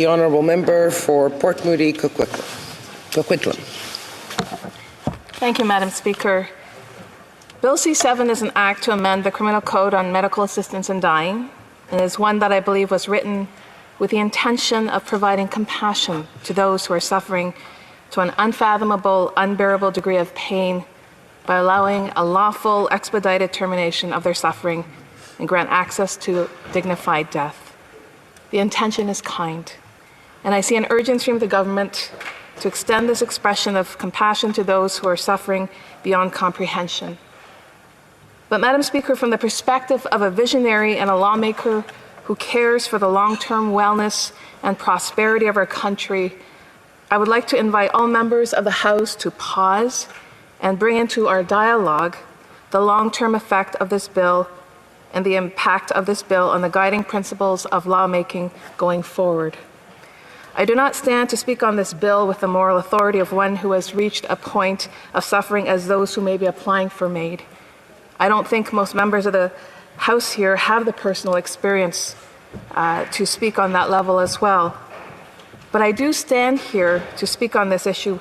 The Honourable Member for Port Moody, Coquitlam. Thank you, Madam Speaker. Bill C-7 is an act to amend the Criminal Code on medical assistance in dying, and is one that I believe was written with the intention of providing compassion to those who are suffering to an unfathomable, unbearable degree of pain by allowing a lawful, expedited termination of their suffering and grant access to dignified death. The intention is kind, and I see an urgency from the government to extend this expression of compassion to those who are suffering beyond comprehension. But, Madam Speaker, from the perspective of a visionary and a lawmaker who cares for the long-term wellness and prosperity of our country, I would like to invite all members of the House to pause and bring into our dialogue the long-term effect of this bill and the impact of this bill on the guiding principles of lawmaking going forward. I do not stand to speak on this bill with the moral authority of one who has reached a point of suffering as those who may be applying for MAID. I don't think most members of the House here have the personal experience to speak on that level as well. But I do stand here to speak on this issue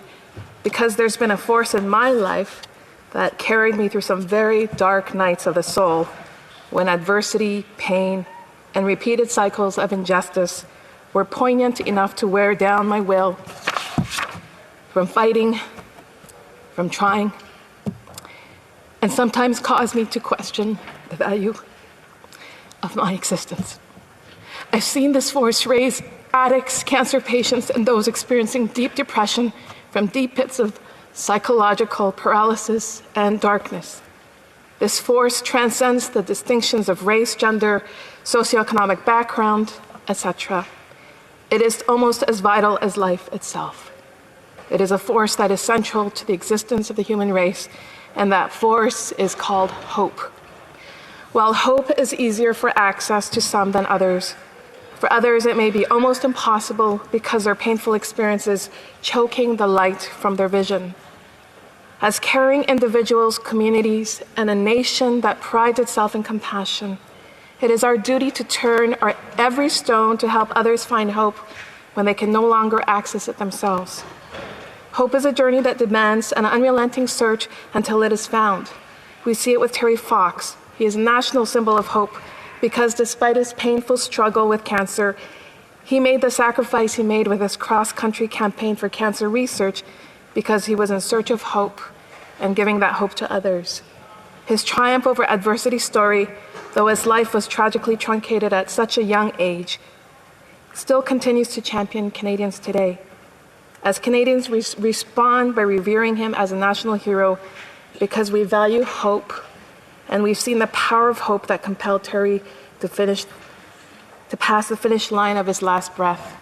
because there's been a force in my life that carried me through some very dark nights of the soul when adversity, pain, and repeated cycles of injustice were poignant enough to wear down my will from fighting, from trying, and sometimes cause me to question the value of my existence. I've seen this force raise addicts, cancer patients, and those experiencing deep depression from deep pits of psychological paralysis and darkness. This force transcends the distinctions of race, gender, socioeconomic background, etc. It is almost as vital as life itself. It is a force that is central to the existence of the human race, and that force is called hope. While hope is easier for access to some than others, for others it may be almost impossible because their painful experiences choking the light from their vision. As caring individuals, communities, and a nation that prides itself in compassion, it is our duty to turn every stone to help others find hope when they can no longer access it themselves. Hope is a journey that demands an unrelenting search until it is found. We see it with Terry Fox. He is a national symbol of hope because despite his painful struggle with cancer, he made the sacrifice he made with his cross-country campaign for cancer research because he was in search of hope and giving that hope to others. His triumph over adversity story, though his life was tragically truncated at such a young age, still continues to champion Canadians today. As Canadians respond by revering him as a national hero because we value hope, and we've seen the power of hope that compelled Terry to pass the finish line of his last breath.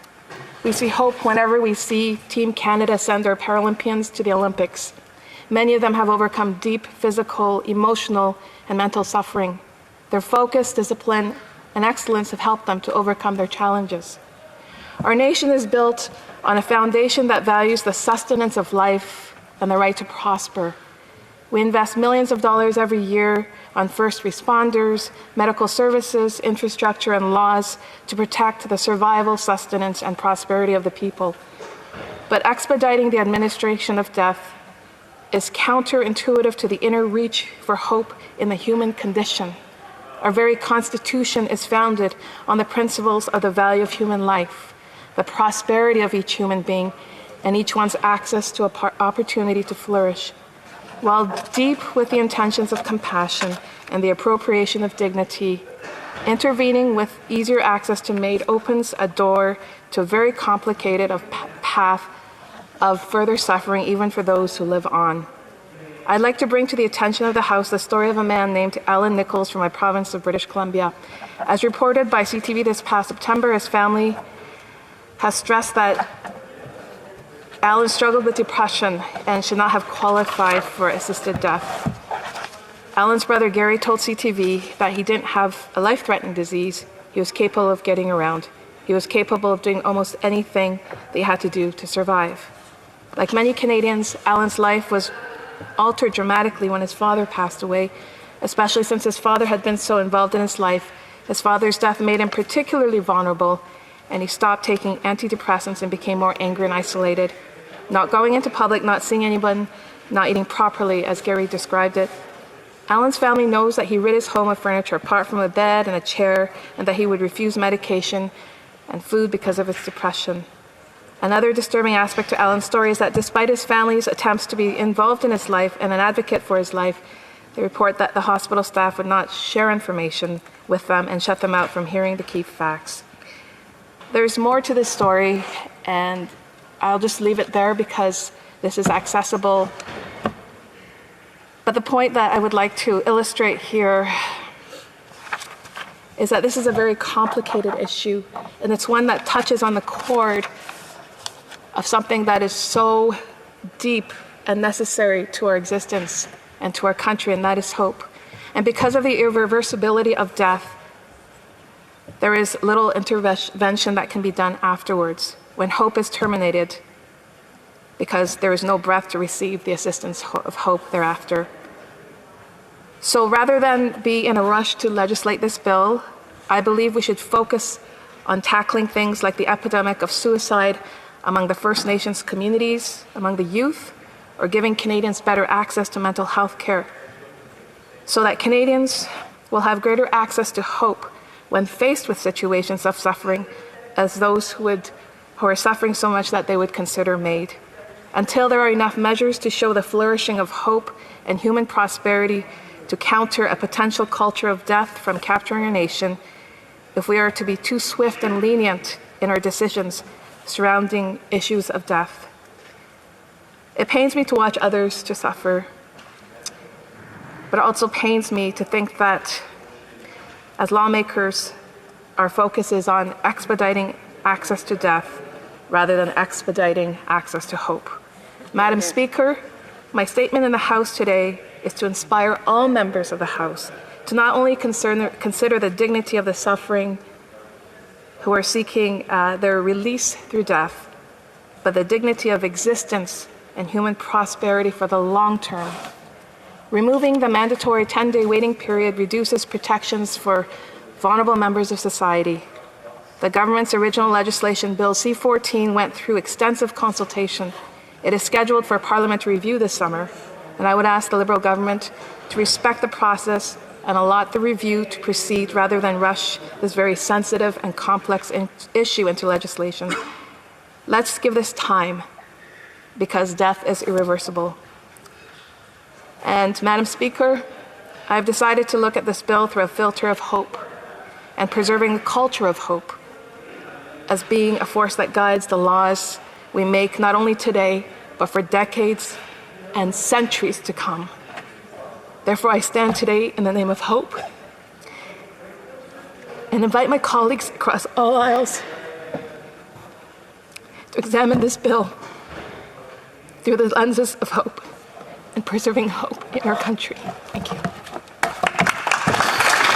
We see hope whenever we see Team Canada send their Paralympians to the Olympics. Many of them have overcome deep physical, emotional, and mental suffering. Their focus, discipline, and excellence have helped them to overcome their challenges. Our nation is built on a foundation that values the sustenance of life and the right to prosper. We invest millions of dollars every year on first responders, medical services, infrastructure, and laws to protect the survival, sustenance, and prosperity of the people. But expediting the administration of death is counterintuitive to the inner reach for hope in the human condition. Our very Constitution is founded on the principles of the value of human life, the prosperity of each human being, and each one's access to an opportunity to flourish. While deep with the intentions of compassion and the appropriation of dignity, intervening with easier access to MAID opens a door to a very complicated path of further suffering, even for those who live on. I'd like to bring to the attention of the House the story of a man named Alan Nichols from my province of British Columbia. As reported by CTV this past September, his family has stressed that Alan struggled with depression and should not have qualified for assisted death. Alan's brother Gary told CTV that he didn't have a life-threatening disease. He was capable of getting around. He was capable of doing almost anything that he had to do to survive. Like many Canadians, Alan's life was altered dramatically when his father passed away, especially since his father had been so involved in his life. His father's death made him particularly vulnerable, and he stopped taking antidepressants and became more angry and isolated, not going into public, not seeing anyone, not eating properly, as Gary described it. Alan's family knows that he rid his home of furniture apart from a bed and a chair, and that he would refuse medication and food because of his depression. Another disturbing aspect to Alan's story is that despite his family's attempts to be involved in his life and an advocate for his life, they report that the hospital staff would not share information with them and shut them out from hearing the key facts. There's more to this story, and I'll just leave it there because this is accessible. But the point that I would like to illustrate here is that this is a very complicated issue, and it's one that touches on the chord of something that is so deep and necessary to our existence and to our country, and that is hope. And because of the irreversibility of death, there is little intervention that can be done afterwards when hope is terminated, because there is no breath to receive the assistance of hope thereafter. So rather than be in a rush to legislate this bill, I believe we should focus on tackling things like the epidemic of suicide among the First Nations communities, among the youth, or giving Canadians better access to mental health care, so that Canadians will have greater access to hope when faced with situations of suffering as those who are suffering so much that they would consider made. Until there are enough measures to show the flourishing of hope and human prosperity to counter a potential culture of death from capturing our nation, if we are to be too swift and lenient in our decisions surrounding issues of death. It pains me to watch others to suffer, but it also pains me to think that as lawmakers, our focus is on expediting access to death rather than expediting access to hope. Madam Speaker, my statement in the House today is to inspire all members of the House to not only consider the dignity of the suffering who are seeking their release through death, but the dignity of existence and human prosperity for the long term. Removing the mandatory 10-day waiting period reduces protections for vulnerable members of society. The government's original legislation, Bill C-14, went through extensive consultation. It is scheduled for parliamentary review this summer, and I would ask the Liberal government to respect the process and allot the review to proceed rather than rush this very sensitive and complex issue into legislation. Let's give this time, because death is irreversible. And Madam Speaker, I've decided to look at this bill through a filter of hope and preserving the culture of hope as being a force that guides the laws we make not only today, but for decades and centuries to come. Therefore, I stand today in the name of hope and invite my colleagues across all aisles to examine this bill through the lenses of hope and preserving hope in our country. Thank you.